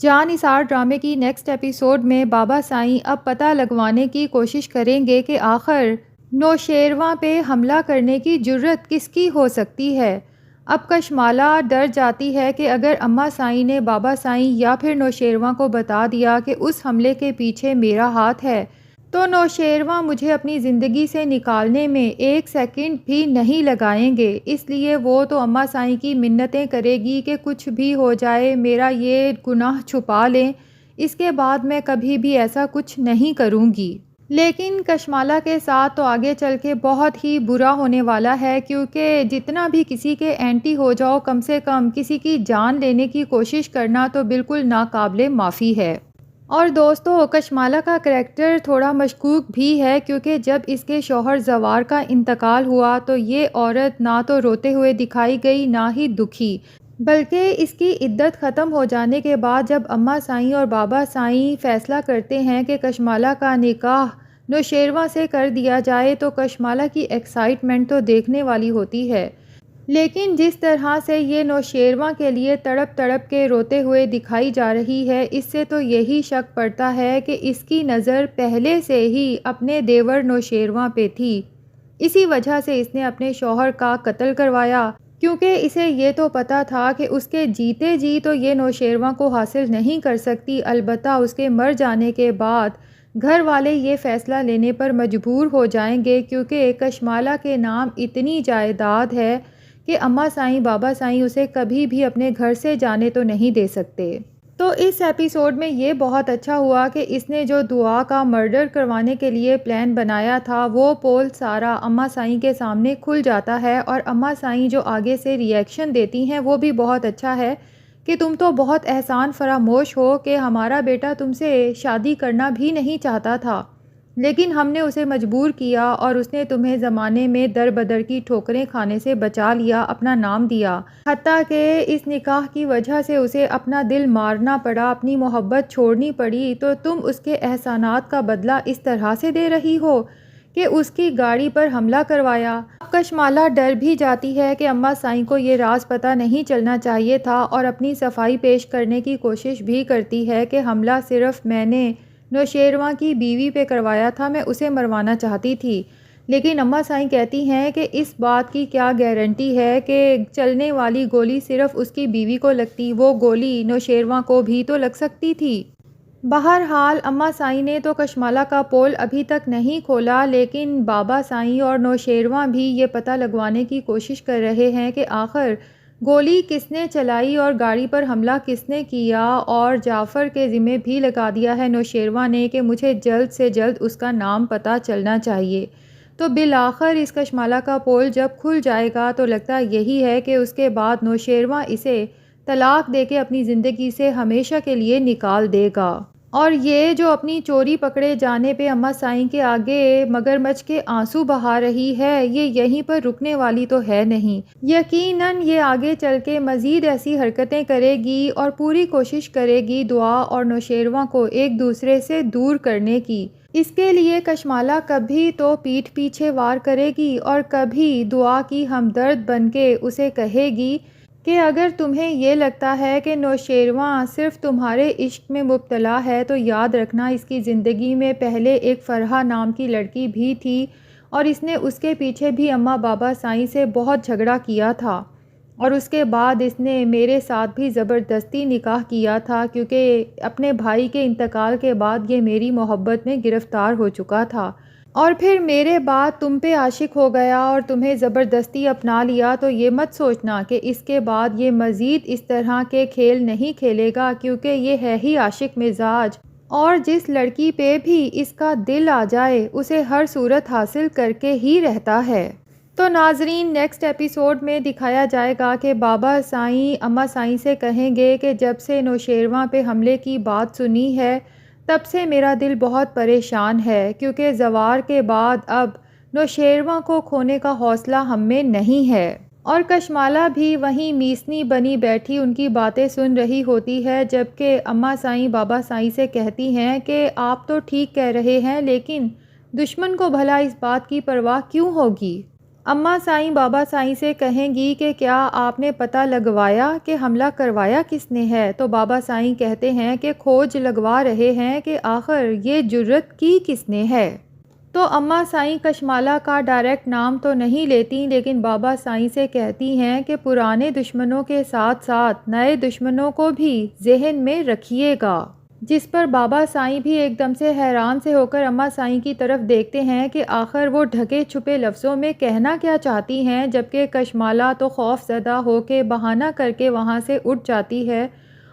جان نثار ڈرامے کی next episode میں بابا سائیں اب پتہ لگوانے کی کوشش کریں گے کہ آخر نوشیروان پہ حملہ کرنے کی جرت کس کی ہو سکتی ہے۔ اب کشمالہ ڈر جاتی ہے کہ اگر اماں سائیں نے بابا سائیں یا پھر نوشیروان کو بتا دیا کہ اس حملے کے پیچھے میرا ہاتھ ہے تو نوشیروان مجھے اپنی زندگی سے نکالنے میں ایک سیکنڈ بھی نہیں لگائیں گے، اس لیے وہ تو اماں سائیں کی منتیں کرے گی کہ کچھ بھی ہو جائے میرا یہ گناہ چھپا لیں، اس کے بعد میں کبھی بھی ایسا کچھ نہیں کروں گی۔ لیکن کشمالہ کے ساتھ تو آگے چل کے بہت ہی برا ہونے والا ہے، کیونکہ جتنا بھی کسی کے اینٹی ہو جاؤ کم سے کم کسی کی جان لینے کی کوشش کرنا تو بالکل ناقابل معافی ہے۔ اور دوستو، کشمالہ کا کریکٹر تھوڑا مشکوک بھی ہے، کیونکہ جب اس کے شوہر زوار کا انتقال ہوا تو یہ عورت نہ تو روتے ہوئے دکھائی گئی نہ ہی دکھی، بلکہ اس کی عدت ختم ہو جانے کے بعد جب اماں سائیں اور بابا سائیں فیصلہ کرتے ہیں کہ کشمالہ کا نکاح نوشیروان سے کر دیا جائے تو کشمالہ کی ایکسائٹمنٹ تو دیکھنے والی ہوتی ہے، لیکن جس طرح سے یہ نوشیروان کے لیے تڑپ تڑپ کے روتے ہوئے دکھائی جا رہی ہے، اس سے تو یہی شک پڑتا ہے کہ اس کی نظر پہلے سے ہی اپنے دیور نوشیروان پہ تھی، اسی وجہ سے اس نے اپنے شوہر کا قتل کروایا، کیونکہ اسے یہ تو پتا تھا کہ اس کے جیتے جی تو یہ نوشیروان کو حاصل نہیں کر سکتی، البتہ اس کے مر جانے کے بعد گھر والے یہ فیصلہ لینے پر مجبور ہو جائیں گے، کیونکہ کشمالہ کے نام اتنی جائیداد ہے کہ اماں سائیں بابا سائیں اسے کبھی بھی اپنے گھر سے جانے تو نہیں دے سکتے۔ تو اس ایپیسوڈ میں یہ بہت اچھا ہوا کہ اس نے جو دعا کا مرڈر کروانے کے لیے پلان بنایا تھا وہ پول سارا اماں سائیں کے سامنے کھل جاتا ہے، اور اماں سائیں جو آگے سے ری ایکشن دیتی ہیں وہ بھی بہت اچھا ہے کہ تم تو بہت احسان فراموش ہو کہ ہمارا بیٹا تم سے شادی کرنا بھی نہیں چاہتا تھا، لیکن ہم نے اسے مجبور کیا اور اس نے تمہیں زمانے میں در بدر کی ٹھوکریں کھانے سے بچا لیا، اپنا نام دیا، حتیٰ کہ اس نکاح کی وجہ سے اسے اپنا دل مارنا پڑا، اپنی محبت چھوڑنی پڑی، تو تم اس کے احسانات کا بدلہ اس طرح سے دے رہی ہو کہ اس کی گاڑی پر حملہ کروایا۔ اب کشمالہ ڈر بھی جاتی ہے کہ اماں سائیں کو یہ راز پتہ نہیں چلنا چاہیے تھا، اور اپنی صفائی پیش کرنے کی کوشش بھی کرتی ہے کہ حملہ صرف میں نے نوشیروان کی بیوی پہ کروایا تھا، میں اسے مروانا چاہتی تھی، لیکن اماں سائیں کہتی ہیں کہ اس بات کی کیا گارنٹی ہے کہ چلنے والی گولی صرف اس کی بیوی کو لگتی، وہ گولی نوشیروان کو بھی تو لگ سکتی تھی۔ بہرحال اماں سائیں نے تو کشمالہ کا پول ابھی تک نہیں کھولا، لیکن بابا سائیں اور نوشیروان بھی یہ پتہ لگوانے کی کوشش کر رہے ہیں کہ آخر گولی کس نے چلائی اور گاڑی پر حملہ کس نے کیا، اور جعفر کے ذمہ بھی لگا دیا ہے نوشیروان نے کہ مجھے جلد سے جلد اس کا نام پتہ چلنا چاہیے۔ تو بالآخر اس کشمالہ کا پول جب کھل جائے گا تو لگتا یہی ہے کہ اس کے بعد نوشیروان اسے طلاق دے کے اپنی زندگی سے ہمیشہ کے لیے نکال دے گا، اور یہ جو اپنی چوری پکڑے جانے پہ اماں سائیں کے آگے مگرمچھ کے آنسو بہا رہی ہے، یہ یہیں پر رکنے والی تو ہے نہیں، یقیناً یہ آگے چل کے مزید ایسی حرکتیں کرے گی اور پوری کوشش کرے گی دعا اور نوشیروان کو ایک دوسرے سے دور کرنے کی۔ اس کے لیے کشمالہ کبھی تو پیٹھ پیچھے وار کرے گی اور کبھی دعا کی ہمدرد بن کے اسے کہے گی کہ اگر تمہیں یہ لگتا ہے کہ نوشیروان صرف تمہارے عشق میں مبتلا ہے تو یاد رکھنا اس کی زندگی میں پہلے ایک فرحہ نام کی لڑکی بھی تھی، اور اس نے اس کے پیچھے بھی اماں بابا سائیں سے بہت جھگڑا کیا تھا، اور اس کے بعد اس نے میرے ساتھ بھی زبردستی نکاح کیا تھا، کیونکہ اپنے بھائی کے انتقال کے بعد یہ میری محبت میں گرفتار ہو چکا تھا، اور پھر میرے بعد تم پہ عاشق ہو گیا اور تمہیں زبردستی اپنا لیا، تو یہ مت سوچنا کہ اس کے بعد یہ مزید اس طرح کے کھیل نہیں کھیلے گا، کیونکہ یہ ہے ہی عاشق مزاج، اور جس لڑکی پہ بھی اس کا دل آ جائے اسے ہر صورت حاصل کر کے ہی رہتا ہے۔ تو ناظرین، نیکسٹ ایپیسوڈ میں دکھایا جائے گا کہ بابا سائیں اماں سائیں سے کہیں گے کہ جب سے نوشیروان پہ حملے کی بات سنی ہے تب سے میرا دل بہت پریشان ہے، کیونکہ زوار کے بعد اب نوشیروان کو کھونے کا حوصلہ ہم میں نہیں ہے۔ اور کشمالہ بھی وہیں میسنی بنی بیٹھی ان کی باتیں سن رہی ہوتی ہے، جبکہ اماں سائیں بابا سائیں سے کہتی ہیں کہ آپ تو ٹھیک کہہ رہے ہیں، لیکن دشمن کو بھلا اس بات کی پرواہ کیوں ہوگی؟ اماں سائیں بابا سائیں سے کہیں گی کہ کیا آپ نے پتہ لگوایا کہ حملہ کروایا کس نے ہے؟ تو بابا سائیں کہتے ہیں کہ کھوج لگوا رہے ہیں کہ آخر یہ جرت کی کس نے ہے۔ تو اماں سائیں کشمالہ کا ڈائریکٹ نام تو نہیں لیتی، لیکن بابا سائیں سے کہتی ہیں کہ پرانے دشمنوں کے ساتھ ساتھ نئے دشمنوں کو بھی ذہن میں رکھیے گا، جس پر بابا سائیں بھی ایک دم سے حیران سے ہو کر اماں سائیں کی طرف دیکھتے ہیں کہ آخر وہ ڈھکے چھپے لفظوں میں کہنا کیا چاہتی ہیں، جبکہ کشمالہ تو خوف زدہ ہو کے بہانہ کر کے وہاں سے اٹھ جاتی ہے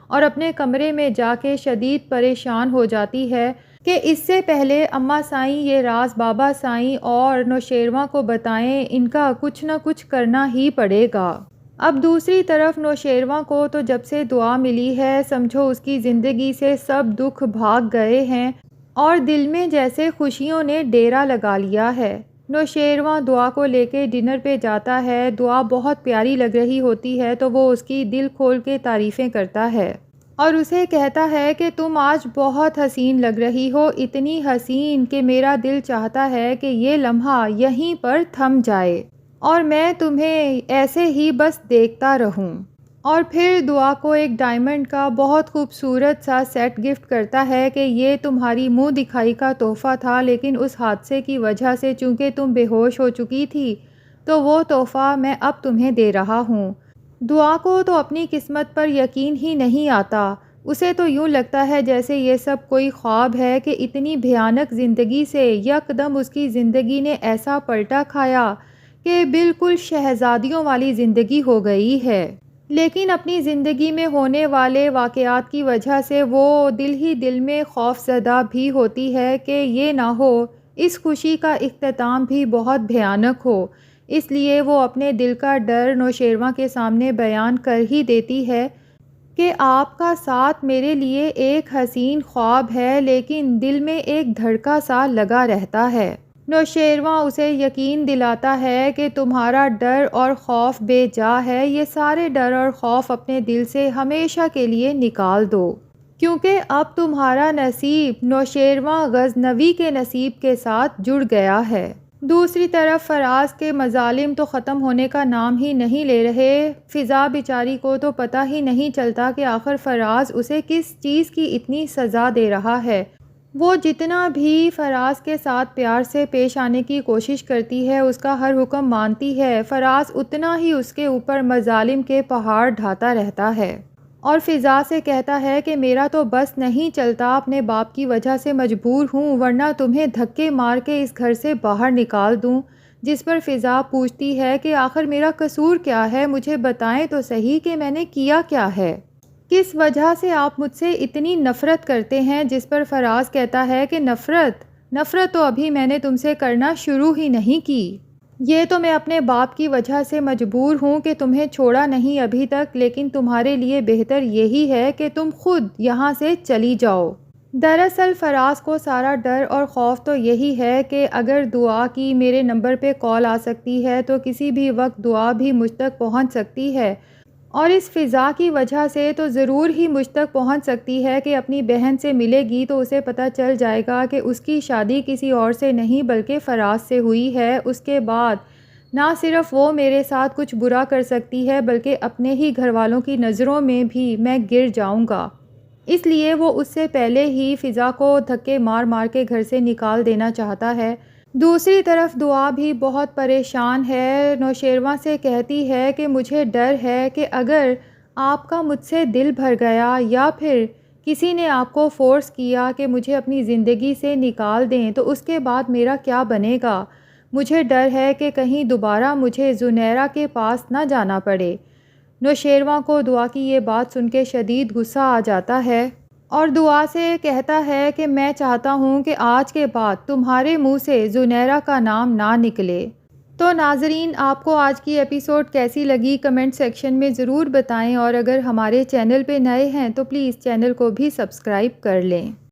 اور اپنے کمرے میں جا کے شدید پریشان ہو جاتی ہے کہ اس سے پہلے اماں سائیں یہ راز بابا سائیں اور نوشیروان کو بتائیں، ان کا کچھ نہ کچھ کرنا ہی پڑے گا۔ اب دوسری طرف نوشیروان کو تو جب سے دعا ملی ہے سمجھو اس کی زندگی سے سب دکھ بھاگ گئے ہیں اور دل میں جیسے خوشیوں نے ڈیرا لگا لیا ہے۔ نوشیروان دعا کو لے کے ڈنر پہ جاتا ہے، دعا بہت پیاری لگ رہی ہوتی ہے تو وہ اس کی دل کھول کے تعریفیں کرتا ہے اور اسے کہتا ہے کہ تم آج بہت حسین لگ رہی ہو، اتنی حسین کہ میرا دل چاہتا ہے کہ یہ لمحہ یہیں پر تھم جائے اور میں تمہیں ایسے ہی بس دیکھتا رہوں۔ اور پھر دعا کو ایک ڈائمنڈ کا بہت خوبصورت سا سیٹ گفٹ کرتا ہے کہ یہ تمہاری منہ دکھائی کا تحفہ تھا، لیکن اس حادثے کی وجہ سے چونکہ تم بے ہوش ہو چکی تھی تو وہ تحفہ میں اب تمہیں دے رہا ہوں۔ دعا کو تو اپنی قسمت پر یقین ہی نہیں آتا، اسے تو یوں لگتا ہے جیسے یہ سب کوئی خواب ہے کہ اتنی بھیانک زندگی سے یکدم اس کی زندگی نے ایسا پلٹا کھایا کہ بالکل شہزادیوں والی زندگی ہو گئی ہے۔ لیکن اپنی زندگی میں ہونے والے واقعات کی وجہ سے وہ دل ہی دل میں خوف زدہ بھی ہوتی ہے کہ یہ نہ ہو اس خوشی کا اختتام بھی بہت بھیانک ہو، اس لیے وہ اپنے دل کا ڈر نوشیروان کے سامنے بیان کر ہی دیتی ہے کہ آپ کا ساتھ میرے لیے ایک حسین خواب ہے، لیکن دل میں ایک دھڑکا سا لگا رہتا ہے۔ نوشیروان اسے یقین دلاتا ہے کہ تمہارا ڈر اور خوف بے جا ہے، یہ سارے ڈر اور خوف اپنے دل سے ہمیشہ کے لیے نکال دو، کیونکہ اب تمہارا نصیب نوشیروان غزنوی کے نصیب کے ساتھ جڑ گیا ہے۔ دوسری طرف فراز کے مظالم تو ختم ہونے کا نام ہی نہیں لے رہے۔ فضا بیچاری کو تو پتہ ہی نہیں چلتا کہ آخر فراز اسے کس چیز کی اتنی سزا دے رہا ہے۔ وہ جتنا بھی فراز کے ساتھ پیار سے پیش آنے کی کوشش کرتی ہے، اس کا ہر حکم مانتی ہے، فراز اتنا ہی اس کے اوپر مظالم کے پہاڑ ڈھاتا رہتا ہے اور فضا سے کہتا ہے کہ میرا تو بس نہیں چلتا، اپنے باپ کی وجہ سے مجبور ہوں، ورنہ تمہیں دھکے مار کے اس گھر سے باہر نکال دوں۔ جس پر فضا پوچھتی ہے کہ آخر میرا قصور کیا ہے، مجھے بتائیں تو صحیح کہ میں نے کیا کیا ہے، کس وجہ سے آپ مجھ سے اتنی نفرت کرتے ہیں؟ جس پر فراز کہتا ہے کہ نفرت تو ابھی میں نے تم سے کرنا شروع ہی نہیں کی، یہ تو میں اپنے باپ کی وجہ سے مجبور ہوں کہ تمہیں چھوڑا نہیں ابھی تک، لیکن تمہارے لیے بہتر یہی ہے کہ تم خود یہاں سے چلی جاؤ۔ دراصل فراز کو سارا ڈر اور خوف تو یہی ہے کہ اگر دعا کی میرے نمبر پہ کال آ سکتی ہے تو کسی بھی وقت دعا بھی مجھ تک پہنچ سکتی ہے، اور اس فضا کی وجہ سے تو ضرور ہی مجھ تک پہنچ سکتی ہے کہ اپنی بہن سے ملے گی تو اسے پتہ چل جائے گا کہ اس کی شادی کسی اور سے نہیں بلکہ فراز سے ہوئی ہے۔ اس کے بعد نہ صرف وہ میرے ساتھ کچھ برا کر سکتی ہے بلکہ اپنے ہی گھر والوں کی نظروں میں بھی میں گر جاؤں گا، اس لیے وہ اس سے پہلے ہی فضا کو دھکے مار مار کے گھر سے نکال دینا چاہتا ہے۔ دوسری طرف دعا بھی بہت پریشان ہے، نوشیروان سے کہتی ہے کہ مجھے ڈر ہے کہ اگر آپ کا مجھ سے دل بھر گیا یا پھر کسی نے آپ کو فورس کیا کہ مجھے اپنی زندگی سے نکال دیں تو اس کے بعد میرا کیا بنے گا، مجھے ڈر ہے کہ کہیں دوبارہ مجھے زنیرہ کے پاس نہ جانا پڑے۔ نوشیروان کو دعا کی یہ بات سن کے شدید غصہ آ جاتا ہے اور دعا سے کہتا ہے کہ میں چاہتا ہوں کہ آج کے بعد تمہارے منہ سے زنیرہ کا نام نہ نکلے۔ تو ناظرین، آپ کو آج کی ایپیسوڈ کیسی لگی کمنٹ سیکشن میں ضرور بتائیں، اور اگر ہمارے چینل پہ نئے ہیں تو پلیز چینل کو بھی سبسکرائب کر لیں۔